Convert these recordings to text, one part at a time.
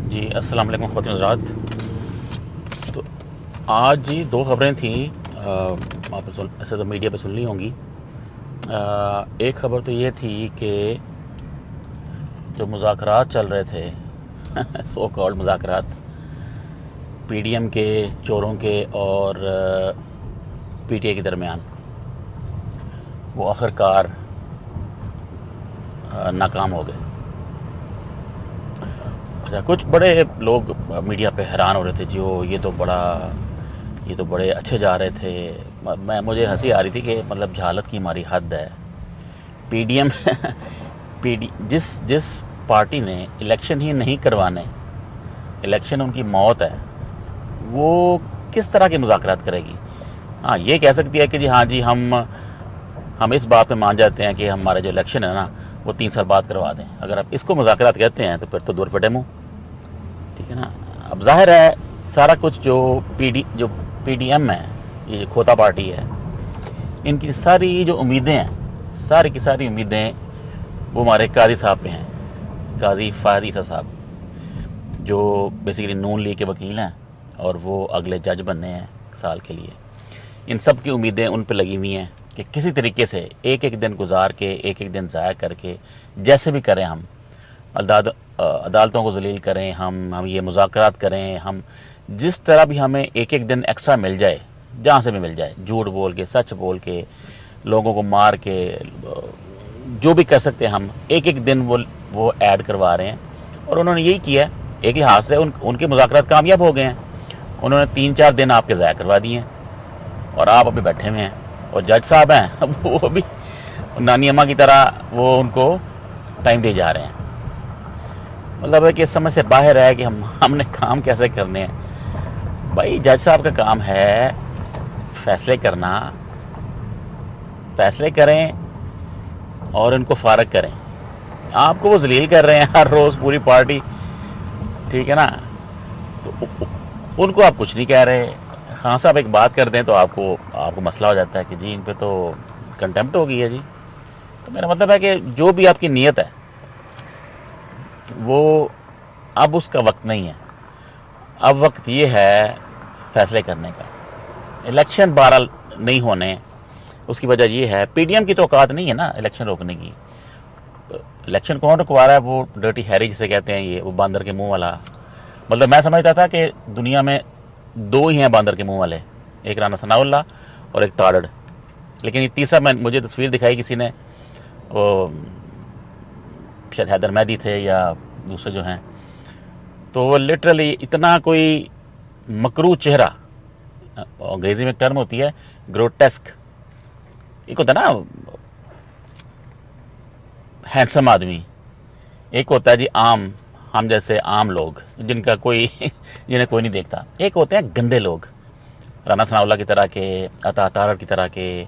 जी अस्सलाम वालेकुम ख़वातीन हज़रात। तो आज जी दो खबरें थी, आप ऐसे तो मीडिया पे सुन ली होंगी। एक खबर तो ये थी कि जो मुज़ाकरात चल रहे थे सो कॉल्ड मुज़ाकरात पीडीएम के, चोरों के और पीटीआई के दरमियान, वो आखिरकार नाकाम हो गए। अच्छा, कुछ बड़े लोग मीडिया पे हैरान हो रहे थे, जो ये तो बड़े अच्छे जा रहे थे। मुझे हंसी आ रही थी कि मतलब जहालत की हमारी हद है। पीडीएम पीडी जिस जिस पार्टी ने इलेक्शन ही नहीं करवाने, इलेक्शन उनकी मौत है, वो किस तरह के मुज़ाकरात करेगी। हाँ, ये कह सकती है कि जी हाँ जी, हम इस बात पे मान जाते हैं कि हमारा जो इलेक्शन है ना, वो 3 साल बाद करवा दें। अगर आप इसको मुज़ाकरात कहते हैं तो फिर तो दूर फटे मुँह, ठीक है ना। अब जाहिर है सारा कुछ जो पीडीएम है, ये खोता पार्टी है, इनकी सारी जो उम्मीदें हैं, सारी की सारी उम्मीदें वो हमारे काजी साहब पे हैं, काजी फ़ायज़ ईसा साहब, जो बेसिकली नून लीग के वकील हैं और वो अगले जज बनने हैं साल के लिए। इन सब की उम्मीदें उन पे लगी हुई हैं कि किसी तरीके से एक एक दिन गुजार के, एक एक दिन ज़ाया करके, जैसे भी करें हम अदालतों को जलील करें, हम ये मुज़ाकरात करें, हम जिस तरह भी हमें एक एक दिन एक्स्ट्रा मिल जाए, जहाँ से भी मिल जाए, झूठ बोल के, सच बोल के, लोगों को मार के, जो भी कर सकते हैं हम, एक एक दिन वो ऐड करवा रहे हैं। और उन्होंने यही किया है। एक लिहाज से उनके मुज़ाकरात कामयाब हो गए हैं। उन्होंने 3-4 दिन आपके ज़ाया करवा दिए हैं और आप अभी बैठे हुए हैं। और जज साहब हैं वो भी नानी अम्मा की तरह वो उनको टाइम दे जा रहे हैं। मतलब है कि इस समझ से बाहर है कि हमने काम कैसे करने हैं। भाई, जज साहब का काम है फैसले करना, फैसले करें और इनको फारग करें। आपको वो जलील कर रहे हैं हर रोज़ पूरी पार्टी, ठीक है ना। तो उनको आप कुछ नहीं कह रहे। खान साहब एक बात कर दें तो आपको मसला हो जाता है कि जी इन पे तो कंटेम्प्ट हो गई है जी। तो मेरा मतलब है कि जो भी आपकी नीयत है, वो अब उसका वक्त नहीं है। अब वक्त ये है फैसले करने का। इलेक्शन 12 नहीं होने, उसकी वजह ये है पीडीएम की तो औकात नहीं है ना इलेक्शन रोकने की। इलेक्शन कौन रुकवा रहा है? वो डर्टी हैरी जिसे कहते हैं, ये वो बंदर के मुंह वाला। मतलब मैं समझता था कि दुनिया में 2 ही हैं बंदर के मुंह वाले, एक राना सनाउल्लाह और एक ताड़ड़। लेकिन ये तीसरा मुझे तस्वीर दिखाई किसी ने, वो शायद हैदर मेहदी थे या दूसरे जो हैं, तो वो लिटरली इतना कोई मकरू चेहरा, अंग्रेजी में एक टर्म होती है ग्रोटेस्क, एक होता है ना हैंडसम आदमी, एक होता है जी आम, हम जैसे आम लोग जिनका जिन्हें कोई नहीं देखता। एक होते हैं गंदे लोग, राना सनाउल्लाह की तरह के, अता तारड़ की तरह के,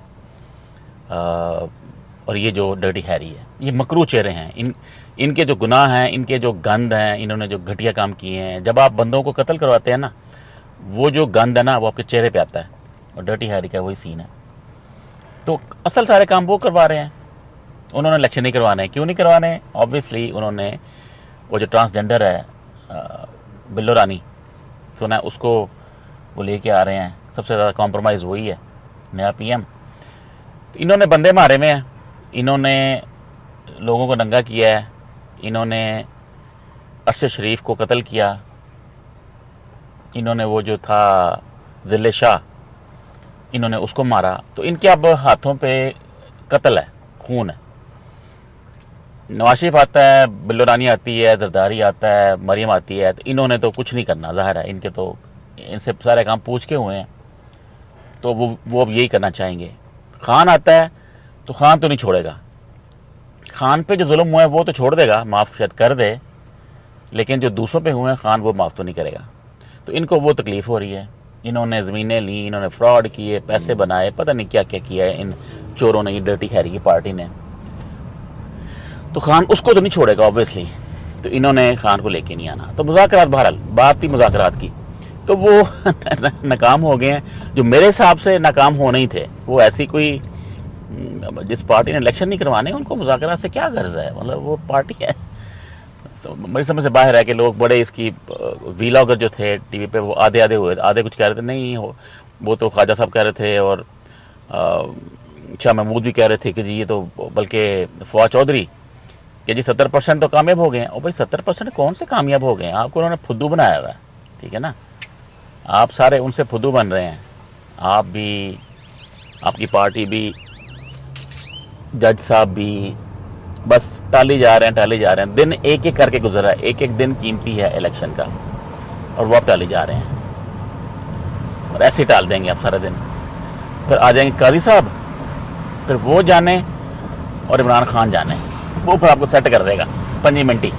और ये जो डर्टी हैरी है, ये मकरू चेहरे हैं। इनके जो गुनाह हैं, इनके जो गंद हैं, इन्होंने जो घटिया काम किए हैं, जब आप बंदों को कत्ल करवाते हैं ना, वो जो गंद है ना वो आपके चेहरे पे आता है। और डर्टी हैरी का वही सीन है। तो असल सारे काम वो करवा रहे हैं। उन्होंने इलेक्शन नहीं करवाने। क्यों नहीं करवाने? ऑब्वियसली उन्होंने वो जो ट्रांसजेंडर है बिल्लो रानी, सुना है, उसको वो लेके आ रहे हैं। सबसे ज़्यादा कॉम्प्रोमाइज़ वही है, नया पीएम। तो इन्होंने बंदे मारे में हैं, इन्होंने लोगों को नंगा किया है, इन्होंने अरशद शरीफ को कत्ल किया, इन्होंने वो जो था ज़िले शाह, इन्होंने उसको मारा। तो इनके अब हाथों पे कत्ल है, खून है। नवाज शरीफ आता है, बिल्लो रानी आती है, जरदारी आता है, मरियम आती है, तो इन्होंने तो कुछ नहीं करना। ज़ाहिर है इनके तो इनसे सारे काम पूछ के हुए हैं, तो वो अब यही करना चाहेंगे। खान आता है तो खान तो नहीं छोड़ेगा। खान पे जो जुल्म हुआ है वो तो छोड़ देगा, माफ़ शायद कर दे, लेकिन जो दूसरों पे हुए हैं खान, वो माफ़ तो नहीं करेगा। तो इनको वो तकलीफ़ हो रही है। इन्होंने ज़मीनें ली, इन्होंने फ्रॉड किए, पैसे बनाए, पता नहीं क्या क्या किया है इन चोरों ने, डर्टी हैरी की पार्टी ने। तो खान उसको तो नहीं छोड़ेगा ऑब्वियसली। तो इन्होंने खान को लेके नहीं आना। तो मुज़ाकरात, बहरहाल बात थी मुज़ाकरात की, तो वो नाकाम हो गए हैं, जो मेरे हिसाब से नाकाम होने ही थे। वो ऐसी कोई, जिस पार्टी ने इलेक्शन नहीं करवाने, उनको मुज़ाकरात से क्या गर्ज है? मतलब वो पार्टी है, मेरी समझ से बाहर है कि लोग बड़े इसकी वीलॉगर जो थे टीवी पे वो आधे आधे हुए, आधे कुछ कह रहे थे नहीं हो, वो तो ख्वाजा साहब कह रहे थे और शाह महमूद भी कह रहे थे कि जी ये तो, बल्कि फवाद चौधरी कि जी 70% तो कामयाब हो गए हैं। और भाई 70% कौन से कामयाब हो गए हैं? आपको उन्होंने फुद्दू बनाया हुआ है, ठीक है ना, आप सारे उनसे फुद्दू बन रहे हैं, आप भी, आपकी पार्टी भी, जज साहब भी, बस टाली जा रहे हैं। दिन एक एक करके गुजरा है, एक एक दिन कीमती है इलेक्शन का, और वो आप टाली जा रहे हैं और ऐसे ही टाल देंगे आप सारे दिन। फिर आ जाएंगे काजी साहब, फिर वो जाने और इमरान खान जाने, वो फिर आपको सेट कर देगा 5 मिनट ही।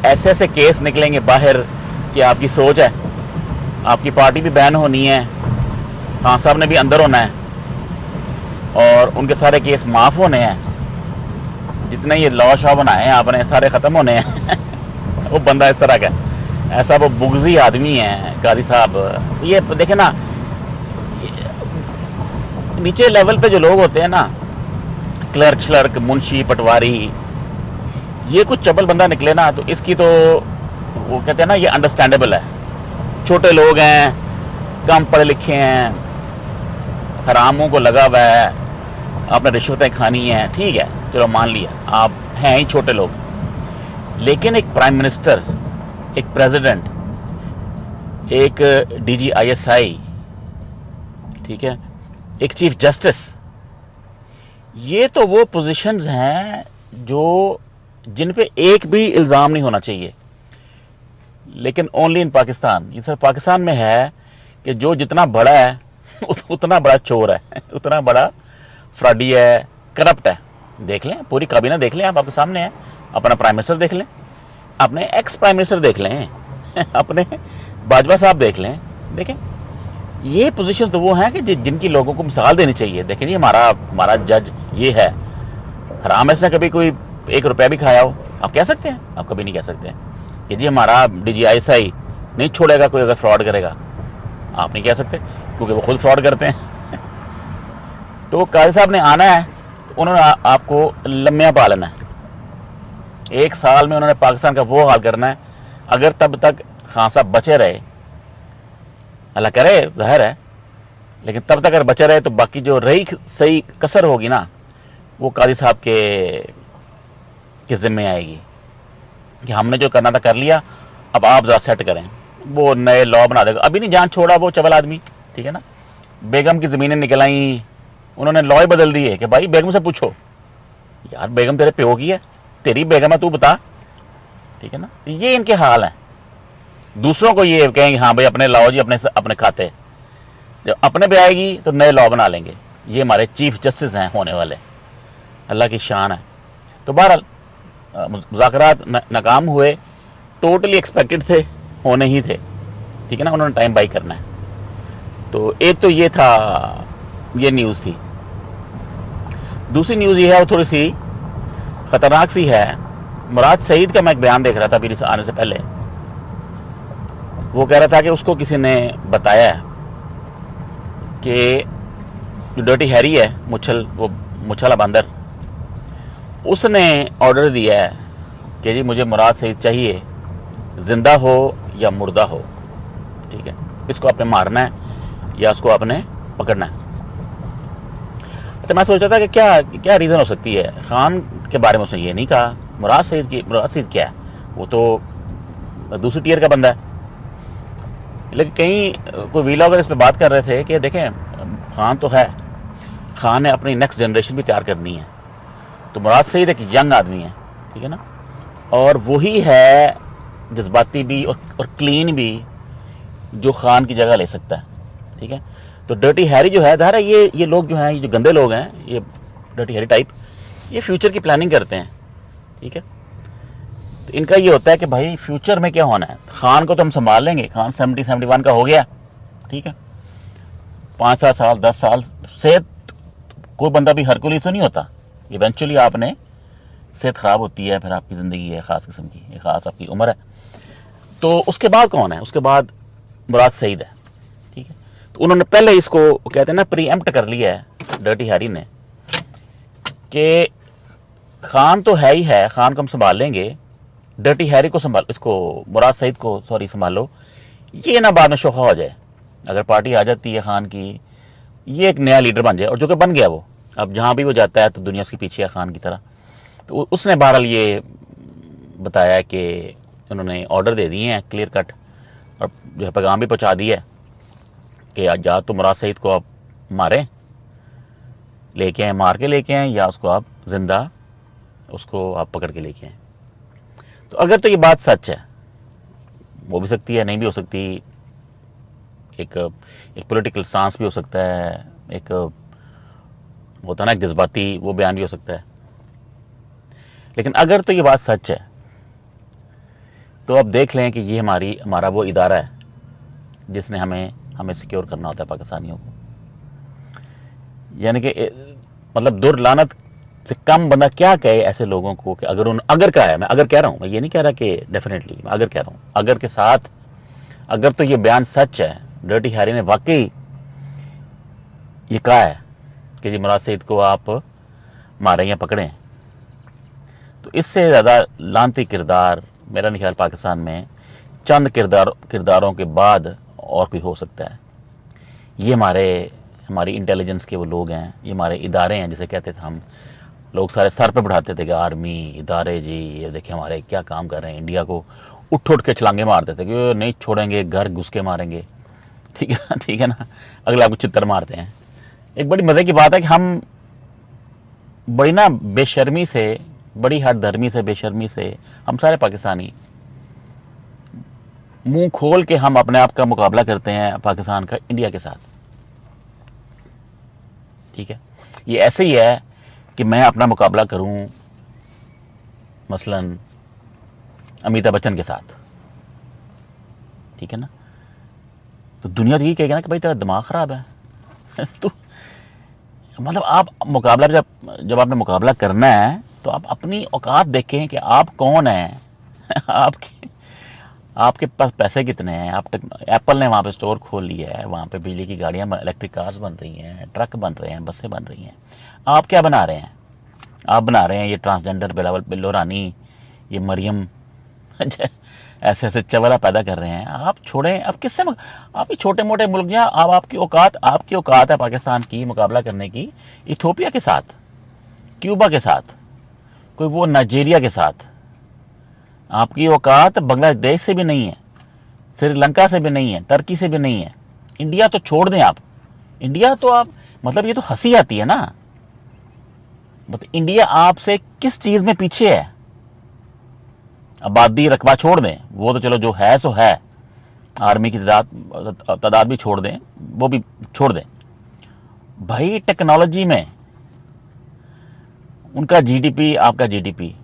ऐसे ऐसे केस निकलेंगे बाहर कि आपकी सोच है, आपकी पार्टी भी बैन होनी है, खान साहब ने भी अंदर होना है और उनके सारे केस माफ़ होने हैं, जितने ये लॉ शॉ बनाए हैं आपने सारे ख़त्म होने हैं। वो बंदा इस तरह का, ऐसा वो बुगजी आदमी है काजी साहब। ये देखे ना, नीचे लेवल पे जो लोग होते हैं ना, क्लर्क, मुंशी, पटवारी, ये कुछ चबल बंदा निकले ना तो इसकी तो वो कहते हैं ना, ये अंडरस्टैंडेबल है। छोटे लोग हैं, कम पढ़े लिखे हैं, हरामों को लगा हुआ है, आपने रिश्वतें खानी हैं, ठीक है, चलो मान लिया आप हैं ही छोटे लोग। लेकिन एक प्राइम मिनिस्टर, एक प्रेसिडेंट, एक DGISI, ठीक है, एक चीफ जस्टिस, ये तो वो पोजीशंस हैं जो जिन पे एक भी इल्ज़ाम नहीं होना चाहिए। लेकिन ओनली इन पाकिस्तान, ये सिर्फ पाकिस्तान में है कि जो जितना बड़ा है उतना बड़ा चोर है, उतना बड़ा फ्रॉडी है, करप्ट है। देख लें, पूरी काबीना देख लें, आप आपके सामने है। अपना प्राइम मिनिस्टर देख लें, अपने एक्स प्राइम मिनिस्टर देख लें, अपने बाजवा साहब देख लें। देखें, ये पोजीशंस तो वो हैं कि जिनकी लोगों को मिसाल देनी चाहिए। देखें जी, हमारा जज ये है, हराम है, इसने कभी कोई 1 रुपया भी खाया हो? आप कह सकते हैं? आप कभी नहीं कह सकते कि जी हमारा DGISI नहीं छोड़ेगा कोई अगर फ्रॉड करेगा। आप नहीं कह सकते क्योंकि वो खुद फ्रॉड करते हैं। तो काजी साहब ने आना है, तो उन्होंने आपको लम्बिया पालना है। 1 साल में उन्होंने पाकिस्तान का वो हाल करना है। अगर तब तक खान साहब बचे रहे, अल्लाह करे, ज़ाहिर है, लेकिन तब तक अगर बचे रहे तो बाकी जो रही सही कसर होगी ना, वो काजी साहब के ज़िम्मे आएगी कि हमने जो करना था कर लिया, अब आप ज़रा सेट करें। वो नए लॉ बना देगा। अभी नहीं जान छोड़ा वो चबल आदमी, ठीक है ना, बेगम की ज़मीनें निकल आई, उन्होंने लॉ ही बदल दिए कि भाई बेगम से पूछो। यार बेगम तेरे प्यो की है, तेरी बेगम है, तू बता, ठीक है ना। ये इनके हाल हैं। दूसरों को ये कहेंगे हाँ भाई अपने लाओ जी, अपने खाते। जब अपने पे आएगी तो नए लॉ बना लेंगे। ये हमारे चीफ जस्टिस हैं होने वाले, अल्लाह की शान है। तो बहरहाल मुज़ाकरात नाकाम हुए, टोटली एक्सपेक्टेड थे, होने ही थे, ठीक है ना, उन्होंने टाइम बाई करना है। तो एक तो ये था, ये न्यूज़ थी। दूसरी न्यूज़ ये है, वो थोड़ी सी ख़तरनाक सी है। मुराद सईद का मैं एक बयान देख रहा था अभी आने से पहले। वो कह रहा था कि उसको किसी ने बताया कि जो डर्टी हैरी है, वो मुछला बंदर, उसने ऑर्डर दिया है कि जी मुझे मुराद सईद चाहिए, जिंदा हो या मुर्दा हो, ठीक है, इसको आपने मारना है या उसको आपने पकड़ना है। तो मैं सोच रहा था कि क्या रीज़न हो सकती है। खान के बारे में उसने ये नहीं कहा। मुराद सईद क्या है, वो तो दूसरी टीयर का बंदा है। लेकिन कहीं कोई वीलॉगर इस पर बात कर रहे थे कि देखें, खान तो है, खान ने अपनी नेक्स्ट जनरेशन भी तैयार करनी है। तो मुराद सईद एक यंग आदमी है, ठीक है ना, और वही है जज्बाती भी और क्लीन भी जो खान की जगह ले सकता है, ठीक है। तो डर्टी हैरी जो है, ज़ाहिर है ये लोग जो हैं, ये जो गंदे लोग हैं, ये डर्टी हैरी टाइप, ये फ्यूचर की प्लानिंग करते हैं, ठीक है। तो इनका ये होता है कि भाई फ्यूचर में क्या होना है। खान को तो हम संभाल लेंगे, खान 70-71 का हो गया, ठीक है, 5-7 साल 10 साल सेहत, कोई बंदा भी हरकुलिस तो नहीं होता। इवेंचुअली आपने सेहत ख़राब होती है, फिर आपकी ज़िंदगी है ख़ास किस्म की, एक ख़ास आपकी उम्र है। तो उसके बाद कौन है? उसके बाद मुराद सईद है, ठीक है। तो उन्होंने पहले इसको कहते हैं ना प्रीएम्प्ट कर लिया है डर्टी हैरी ने कि खान तो है ही है, खान को हम संभाल लेंगे, डर्टी हैरी को संभाल, इसको मुराद सईद को सॉरी संभालो, ये ना बाद में शोखा हो जाए। अगर पार्टी आ जाती है खान की, ये एक नया लीडर बन जाए, और जो कि बन गया वो, अब जहाँ भी वो जाता है तो दुनिया उसके पीछे है खान की तरह। तो उसने बहरहाल ये बताया कि उन्होंने ऑर्डर दे दिए हैं क्लियर कट, और जो है पैगाम भी पहुँचा दिया है कि आज या तो मुराद सईद को आप मारें, लेके आए, मार के लेके आए, या उसको आप जिंदा उसको आप पकड़ के लेके आए। तो अगर तो ये बात सच है, वो भी सकती है, नहीं भी हो सकती, एक पॉलिटिकल स्टांस भी हो सकता है, एक होता है ना एक जज्बाती वो बयान भी हो सकता है, लेकिन अगर तो ये बात सच है तो अब देख लें कि ये हमारा वो इदारा है जिसने हमें सिक्योर करना होता है पाकिस्तानियों को। यानी कि मतलब दुर्लानत से कम बंदा क्या कहे ऐसे लोगों को कि अगर का है, मैं अगर कह रहा हूं, मैं ये नहीं कह रहा कि डेफिनेटली, मैं अगर कह रहा हूं, अगर के साथ अगर तो ये बयान सच है, डर्टी हैरी ने वाकई ये कहा है कि जी मुराद सईद को आप मारें या पकड़ें, तो इससे ज़्यादा लानती किरदार मेरा नहीं ख्याल पाकिस्तान में चंद किरदारों के बाद और कोई हो सकता है। ये हमारी इंटेलिजेंस के वो लोग हैं, ये हमारे इदारे हैं, जिसे कहते थे हम लोग सारे सर पे बढ़ाते थे कि आर्मी इदारे जी ये देखिए हमारे क्या काम कर रहे हैं, इंडिया को उठ के छलांगे मारते थे कि नहीं छोड़ेंगे, घर घुस के मारेंगे, ठीक है ना, अगला कुछ चित्तर मारते हैं। एक बड़ी मज़े की बात है कि हम बड़ी ना बेशर्मी से, बड़ी हठधर्मी से, बेशर्मी से हम सारे पाकिस्तानी मुंह खोल के हम अपने आप का मुकाबला करते हैं पाकिस्तान का इंडिया के साथ। ठीक है, ये ऐसे ही है कि मैं अपना मुकाबला करूं मसलन अमिताभ बच्चन के साथ, ठीक है ना, तो दुनिया तो ये कहेगी ना कि भाई तेरा दिमाग खराब है तो मतलब आप मुकाबला जब आपने मुकाबला करना है तो आप अपनी औकात देखें कि आप कौन हैं आपके पास पैसे कितने हैं। एप्पल ने वहाँ पे स्टोर खोल लिया है, वहाँ पे बिजली की गाड़ियाँ, इलेक्ट्रिक कार्स बन रही हैं, ट्रक बन रहे हैं, बसें बन रही हैं। आप क्या बना रहे हैं? आप बना रहे हैं ये ट्रांसजेंडर बिल्लो रानी, ये मरियम ऐसे ऐसे चवला पैदा कर रहे हैं। आप छोड़ें, अब किससे आप ये छोटे मोटे मुल्क हैं, अब आपकी औकात है पाकिस्तान की मुकाबला करने की इथियोपिया के साथ, क्यूबा के साथ, कोई वो नाइजीरिया के साथ। आपकी औकात बांग्लादेश से भी नहीं है, श्रीलंका से भी नहीं है, टर्की से भी नहीं है। इंडिया तो छोड़ दें आप, इंडिया तो आप मतलब ये तो हंसी आती है ना, मतलब इंडिया आपसे किस चीज में पीछे है? आबादी रकबा छोड़ दें, वो तो चलो जो है सो है, आर्मी की तादाद भी छोड़ दें, वो भी छोड़ दें भाई, टेक्नोलॉजी में उनका जीडीपी आपका जीडीपी,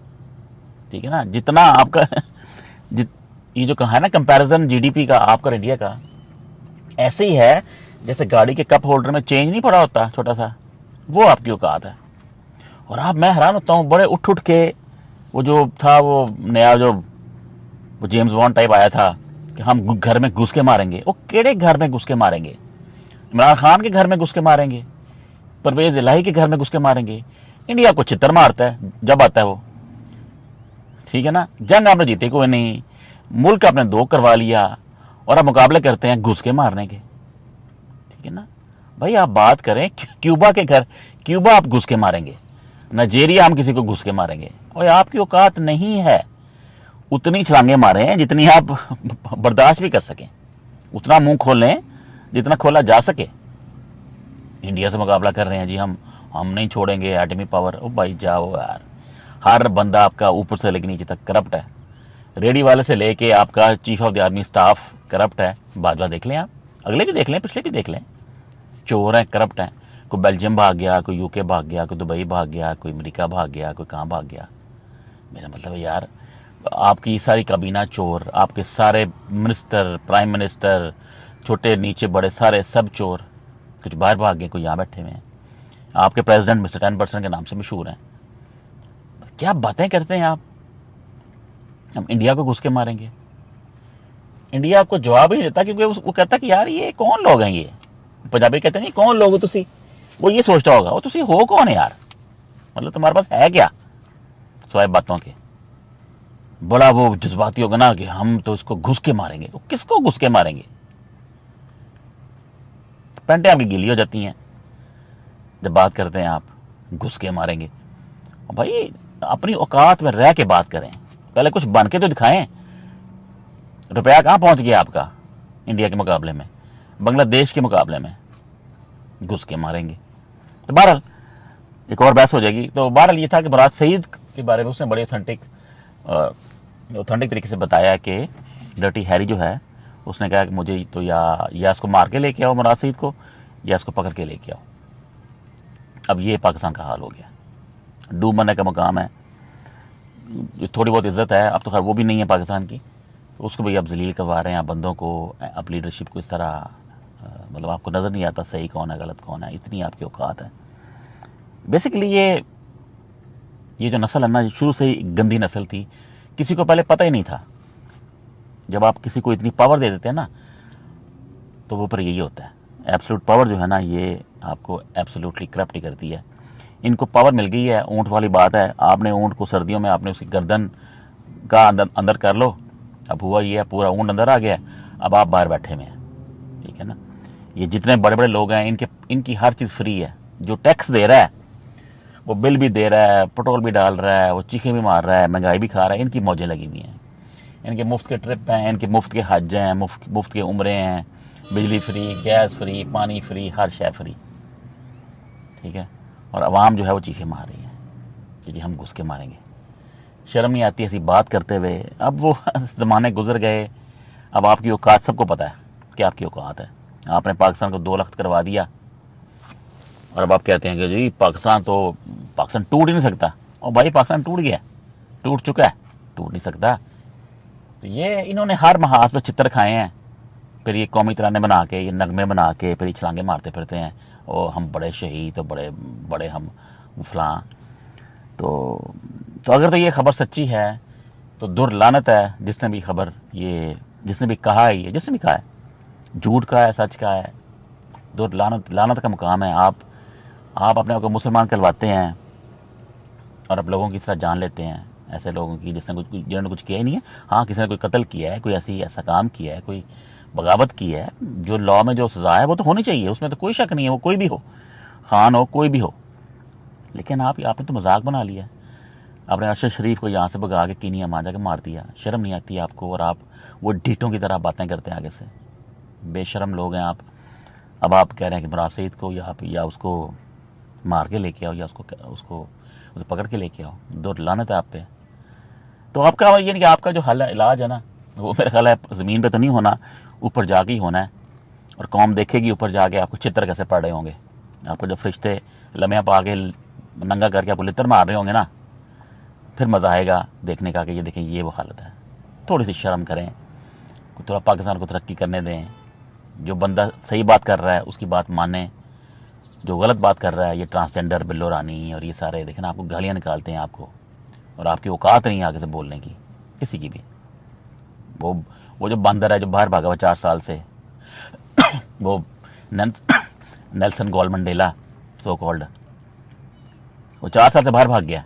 ठीक है ना, जितना आपका ये जो कहा है ना कंपैरिजन जीडीपी का आपका इंडिया का, ऐसे ही है जैसे गाड़ी के कप होल्डर में चेंज नहीं पड़ा होता छोटा सा, वो आपकी औकात है। और मैं हैरान होता हूँ, बड़े उठ के वो जो था वो नया जो वो जेम्स बॉन्ड टाइप आया था कि हम घर में घुस के मारेंगे। वो केड़े घर में घुस के मारेंगे? इमरान खान के घर में घुस के मारेंगे, परवेज इलाही के घर में घुस के मारेंगे। इंडिया को चित्तर मारता है जब आता है वो, ठीक है ना। जंग आपने जीते कोई नहीं, मुल्क आपने 2 करवा लिया, और आप मुकाबले करते हैं घुस के मारने के, ठीक है ना भाई। आप बात करें क्यूबा के घर, क्यूबा आप घुस के मारेंगे, नाइजीरिया हम किसी को घुस के मारेंगे, और आपकी औकात नहीं है उतनी छलांगे मारें जितनी आप बर्दाश्त भी कर सकें, उतना मुंह खोलें जितना खोला जा सके। इंडिया से मुकाबला कर रहे हैं जी हम नहीं छोड़ेंगे एटमी पावर। ओ भाई जाओ यार, हर बंदा आपका ऊपर से लेकर नीचे तक करप्ट है, रेडी वाले से लेके आपका chief of the army staff corrupt है। बाजवा देख लें आप, अगले भी देख लें, पिछले भी देख लें, चोर हैं, करप्ट हैं। कोई बेल्जियम भाग गया, कोई यूके भाग गया, कोई दुबई भाग गया, कोई अमेरिका भाग गया, कोई कहाँ भाग गया। मेरा मतलब है यार, आपकी सारी काबीना चोर, आपके सारे मिनिस्टर, प्राइम मिनिस्टर, छोटे नीचे बड़े सारे सब चोर। कुछ बाहर भाग गए, कोई यहाँ बैठे हुए हैं। आपके प्रेसिडेंट मिस्टर 10% के नाम से मशहूर हैं। क्या बातें करते हैं आप, हम इंडिया को घुस के मारेंगे। इंडिया आपको जवाब ही नहीं देता, क्योंकि वो कहता कि यार ये कौन लोग हैं, ये पंजाबी कहते नहीं कौन लोग हो तुसी, वो ये सोचता होगा वो तुसी हो कौन है यार, मतलब तुम्हारे पास है क्या सिवाय बातों के। बड़ा वो जज्बाती होगा ना कि हम तो इसको घुस के मारेंगे। तो किसको घुस के मारेंगे? पैंटें आपकी गीली हो जाती हैं जब बात करते हैं आप, घुस के मारेंगे। भाई अपनी औकात में रह के बात करें, पहले कुछ बन के तो दिखाएं। रुपया कहाँ पहुंच गया आपका इंडिया के मुकाबले में, बांग्लादेश के मुकाबले में? घुस के मारेंगे। तो बहरहाल एक और बहस हो जाएगी। तो बहरहाल ये था कि मुराद सईद के बारे में उसने बड़े ऑथेंटिक तरीके से बताया कि डर्टी हैरी जो है उसने कहा कि मुझे तो या इसको मार के लेके आओ मुराद सईद को, या इसको पकड़ के लेके आओ। अब ये पाकिस्तान का हाल हो गया, डूब मरने का मुकाम है। जो थोड़ी बहुत इज्जत है अब तो खैर वो भी नहीं है पाकिस्तान की, तो उसको भी अब जलील करवा रहे हैं आप बंदों को, अब लीडरशिप को इस तरह मतलब आपको नज़र नहीं आता सही कौन है गलत कौन है, इतनी आपकी औकात है। बेसिकली ये जो नस्ल है ना, शुरू से ही गंदी नस्ल थी, किसी को पहले पता ही नहीं था। जब आप किसी को इतनी पावर दे देते हैं ना, तो वो पर यही होता है। एब्सोल्यूट पावर जो है ना, ये आपको एब्सोल्युटली करप्ट ही करती है। इनको पावर मिल गई है, ऊँट वाली बात है। आपने ऊँट को सर्दियों में आपने उसकी गर्दन का अंदर कर लो, अब हुआ ये है पूरा ऊँट अंदर आ गया, अब आप बाहर बैठे हुए हैं, ठीक है ना। ये जितने बड़े बड़े लोग हैं इनकी हर चीज़ फ्री है। जो टैक्स दे रहा है वो बिल भी दे रहा है, पेट्रोल भी डाल रहा है, वो चीखें भी मार रहा है, महंगाई भी खा रहा है, इनकी मौजें लगी हुई हैं। इनके मुफ्त के ट्रिप हैं, इनके मुफ्त के हज हैं, मुफ्त के उम्रे हैं, बिजली फ्री, गैस फ्री, पानी फ्री, हर शय फ्री, ठीक है। और आवाम जो है वो चीखें मार रही है कि जी हम घुस के मारेंगे। शर्म नहीं आती ऐसी बात करते हुए। अब वो ज़माने गुजर गए, अब आपकी औकात सबको पता है कि आपकी औकात है। आपने पाकिस्तान को 2 लाख करवा दिया और अब आप कहते हैं कि जी पाकिस्तान टूट ही नहीं सकता। और भाई पाकिस्तान टूट गया, टूट चुका है, टूट नहीं सकता। तो ये इन्होंने हर महाज पर चित्र खाए हैं, फिर ये कौमी तराने बना के, ये नगमे बना के, फिर ये छलांगे मारते फिरते हैं, और हम बड़े शहीद, तो बड़े बड़े हम फलां। तो अगर तो ये खबर सच्ची है तो दुर्लानत है जिसने भी कहा है, जिसने भी कहा है, झूठ का है सच का है, लानत का मुकाम है। आप अपने आप को मुसलमान कहलवाते हैं और आप लोगों की तरह जान लेते हैं, ऐसे लोगों की जिन्होंने कुछ किया ही नहीं है। हाँ, किसी ने कोई कत्ल किया है, कोई ऐसा काम किया है, कोई बगावत की है, जो लॉ में जो सज़ा है वो तो होनी चाहिए, उसमें तो कोई शक नहीं है, वो कोई भी हो, खान हो कोई भी हो। लेकिन आपने तो मजाक बना लिया। आपने अरशद शरीफ को यहाँ से भगा के कीनिया मांझा के मार दिया। शर्म नहीं आती आपको? और आप वो ढीठों की तरह बातें करते हैं आगे से, बेशरम लोग हैं आप। अब आप कह रहे हैं कि मुराद सईद को या उसको मार के लेके आओ, या उसे पकड़ के लेके आओ। दो लानत है आप पे। तो आपका यानी कि आपका जो हल इलाज है ना, वो मेरा ख्याल है ज़मीन पे तो नहीं होना, ऊपर जाके ही होना है। और कौम देखेगी ऊपर जाके आपको चित्र कैसे पड़ रहे होंगे। आपको जब फरिश्ते लम्हे पा के नंगा करके आपको लितर मार रहे होंगे ना, फिर मज़ा आएगा देखने का कि ये देखें ये वो हालत है। थोड़ी सी शर्म करें, थोड़ा पाकिस्तान को तरक्की करने दें। जो बंदा सही बात कर रहा है उसकी बात माने, जो गलत बात कर रहा है, ये ट्रांसजेंडर बिल्लो रानी और ये सारे देखें ना, आपको गालियाँ निकालते हैं आपको, और आपकी औकात नहीं आगे से बोलने की किसी की भी। वो जो बंदर है जो बाहर भागा हुआ 4 साल से, वो नेल्सन गोल्ड सो कॉल्ड, वो 4 साल से बाहर भाग गया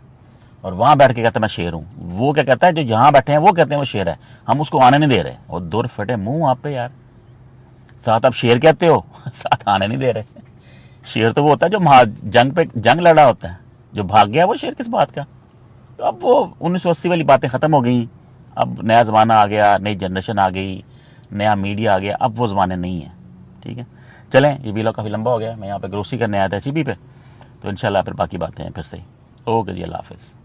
और वहाँ बैठ के कहता है मैं शेर हूँ। वो क्या कहता है, जो यहाँ बैठे हैं वो कहते हैं वो शेर है, हम उसको आने नहीं दे रहे। और दूर फटे मुंह आप पे यार, साथ आप शेर कहते हो, साथ आने नहीं दे रहे। शेर तो वो होता है जो जंग लड़ा होता है, जो भाग गया वो शेर किस बात का। तो अब वो 1980 वाली बातें ख़त्म हो गई, अब नया ज़माना आ गया, नई जनरेशन आ गई, नया मीडिया आ गया, अब वो ज़माने नहीं है, ठीक है। चलें, ये वीडियो काफ़ी लंबा हो गया, मैं यहाँ पे ग्रोसरी करने आया था HEB पे, तो इंशाल्लाह फिर बाकी बातें हैं फिर से। ओके जी, अल्लाह हाफ़िज़।